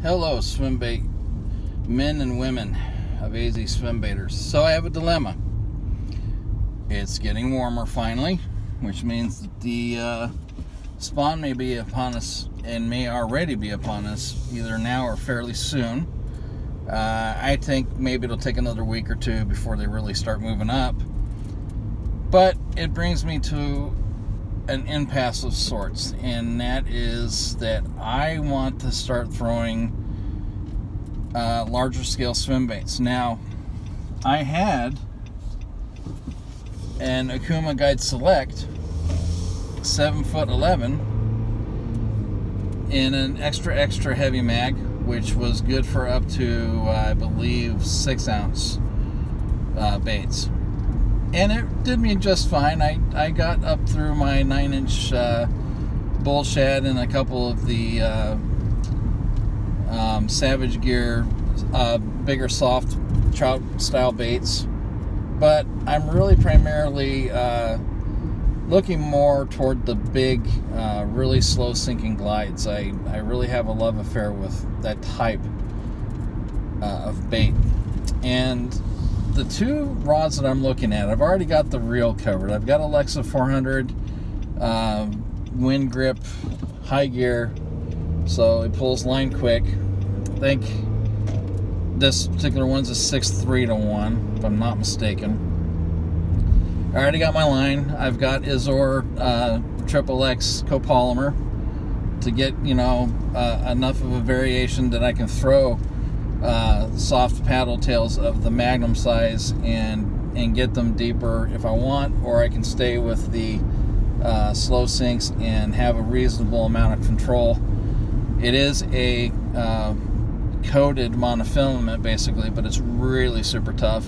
Hello, swim bait men and women of AZ Swim Baiters. So I have a dilemma. It's getting warmer finally, which means that the spawn may be upon us and may already be upon us either now or fairly soon. I think maybe it'll take another week or two before they really start moving up. But it brings me to an impasse of sorts, and that is that I want to start throwing larger scale swim baits. Now, I had an Okuma Guide Select 7'11" in an extra heavy mag, which was good for up to I believe 6 ounce baits. And it did me just fine. I got up through my 9-inch bull shad and a couple of the Savage Gear bigger soft trout style baits. But I'm really primarily looking more toward the big, really slow sinking glides. I really have a love affair with that type of bait. And the two rods that I'm looking at, I've already got the reel covered. I've got a Lexa 400 wind grip, high gear, so it pulls line quick. I think this particular one's a 6.3 to 1, if I'm not mistaken. I already got my line. I've got Izor XXX copolymer to get, enough of a variation that I can throw soft paddle tails of the Magnum size and get them deeper if I want, or I can stay with the slow sinks and have a reasonable amount of control. It is a coated monofilament basically, but it's really super tough.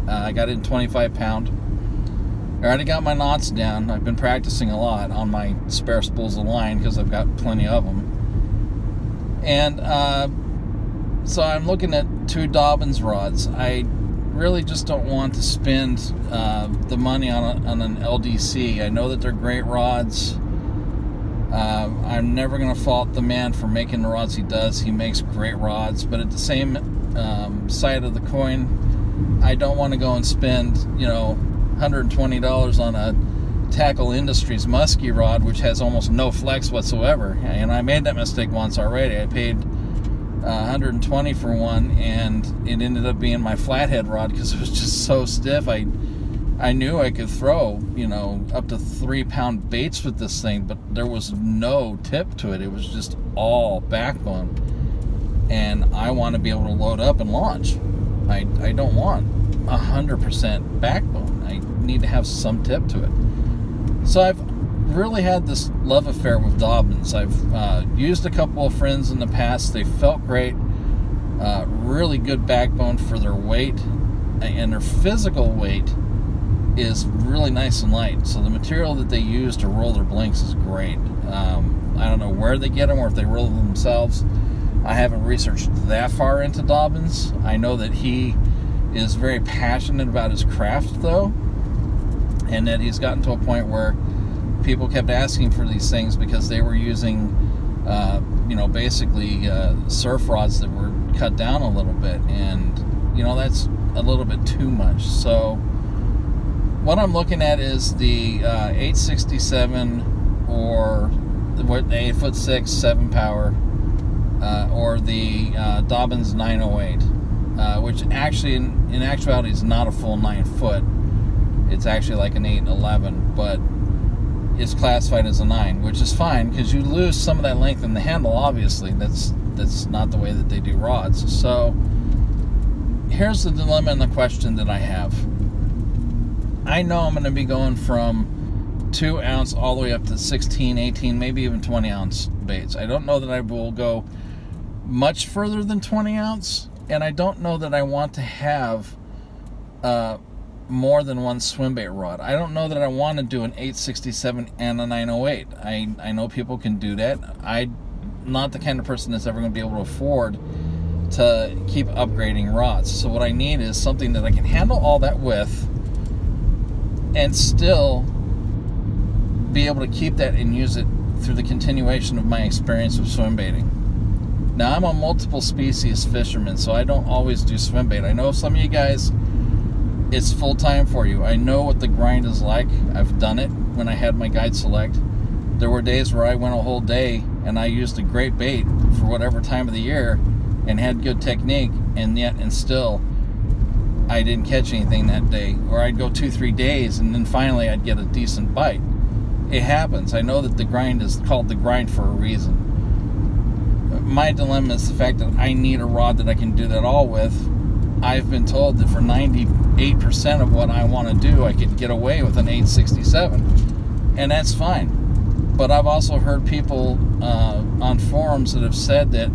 I got it in 25 pound. I already got my knots down. I've been practicing a lot on my spare spools of line because I've got plenty of them. And so I'm looking at 2 Dobyns rods. I really just don't want to spend the money on an LDC. I know that they're great rods. I'm never going to fault the man for making the rods he does. He makes great rods. But at the same side of the coin, I don't want to go and spend, $120 on a Tackle Industries musky rod, which has almost no flex whatsoever. And I made that mistake once already. I paid $120 for one, and it ended up being my flathead rod because it was just so stiff. I knew I could throw, up to 3-pound baits with this thing, but there was no tip to it. It was just all backbone. And I want to be able to load up and launch. I don't want 100% backbone. I need to have some tip to it. So I've really had this love affair with Dobyns. I've used a couple of friends in the past. They felt great. Really good backbone for their weight, and their physical weight is really nice and light. So the material that they use to roll their blinks is great. I don't know where they get them or if they roll them themselves. I haven't researched that far into Dobyns. I know that he is very passionate about his craft though, and that he's gotten to a point where people kept asking for these things because they were using basically surf rods that were cut down a little bit, and that's a little bit too much. So what I'm looking at is the 867 or the 8'6", 7 power, or the Dobyns 908, which actually in actuality is not a full 9 foot. It's actually like an 8'11", but it's classified as a 9, which is fine because you lose some of that length in the handle. Obviously, that's not the way that they do rods. So here's the dilemma and the question that I have. I know I'm going to be going from 2 ounce all the way up to 16, 18, maybe even 20 ounce baits. I don't know that I will go much further than 20 ounce, and I don't know that I want to have more than one swim bait rod. I don't know that I want to do an 867 and a 908. I know people can do that. I'm not the kind of person that's ever going to be able to afford to keep upgrading rods. So what I need is something that I can handle all that with and still be able to keep that and use it through the continuation of my experience of swim baiting. Now, I'm a multiple species fisherman, so I don't always do swim bait. I know some of you guys, it's full time for you. I know what the grind is like. I've done it when I had my Guide Select. There were days where I went a whole day and I used a great bait for whatever time of the year and had good technique, and still I didn't catch anything that day. Or I'd go 2-3 days and then finally I'd get a decent bite. It happens. I know that the grind is called the grind for a reason. My dilemma is the fact that I need a rod that I can do that all with. I've been told that for 98% of what I want to do, I could get away with an 867, and that's fine. But I've also heard people on forums that have said that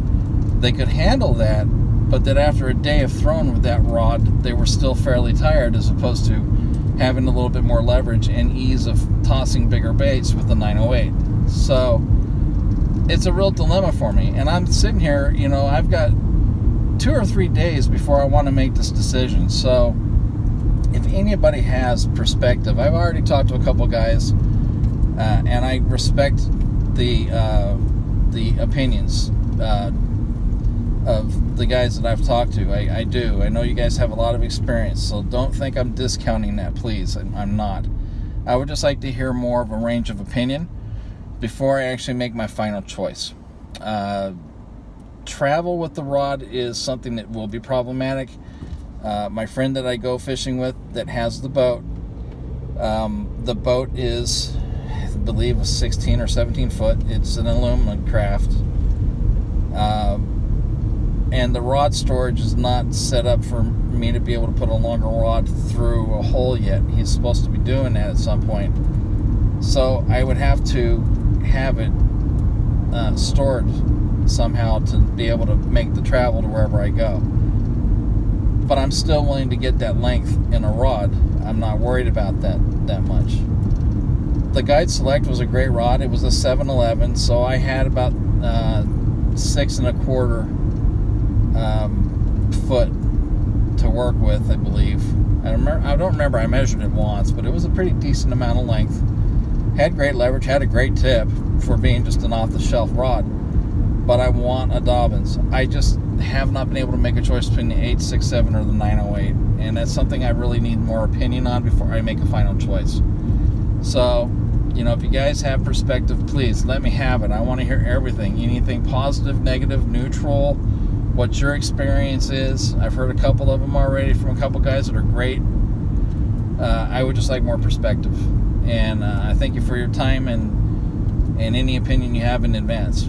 they could handle that, but that after a day of throwing with that rod, they were still fairly tired, as opposed to having a little bit more leverage and ease of tossing bigger baits with the 908. So it's a real dilemma for me, and I'm sitting here, you know, I've got 2 or 3 days before I want to make this decision. So if anybody has perspective, I've already talked to a couple guys, and I respect the opinions of the guys that I've talked to. I do. I know you guys have a lot of experience, so don't think I'm discounting that, please. I'm not. I would just like to hear more of a range of opinion before I actually make my final choice. Travel with the rod is something that will be problematic. My friend that I go fishing with that has the boat is, I believe, a 16 or 17 foot. It's an aluminum craft. And the rod storage is not set up for me to be able to put a longer rod through a hole yet. He's supposed to be doing that at some point. So I would have to have it stored somehow to be able to make the travel to wherever I go. But I'm still willing to get that length in a rod. I'm not worried about that much. The Guide Select was a great rod. It was a 711, so I had about 6 1/4 foot to work with, I believe. I don't remember. I measured it once, but it was a pretty decent amount of length. Had great leverage, had a great tip for being just an off-the-shelf rod. But I want a Dobyns. I just have not been able to make a choice between the 867 or the 908, and that's something I really need more opinion on before I make a final choice. So, you know, if you guys have perspective, please let me have it. I want to hear everything. Anything positive, negative, neutral, what your experience is. I've heard a couple of them already from a couple guys that are great. I would just like more perspective. And I thank you for your time and any opinion you have in advance.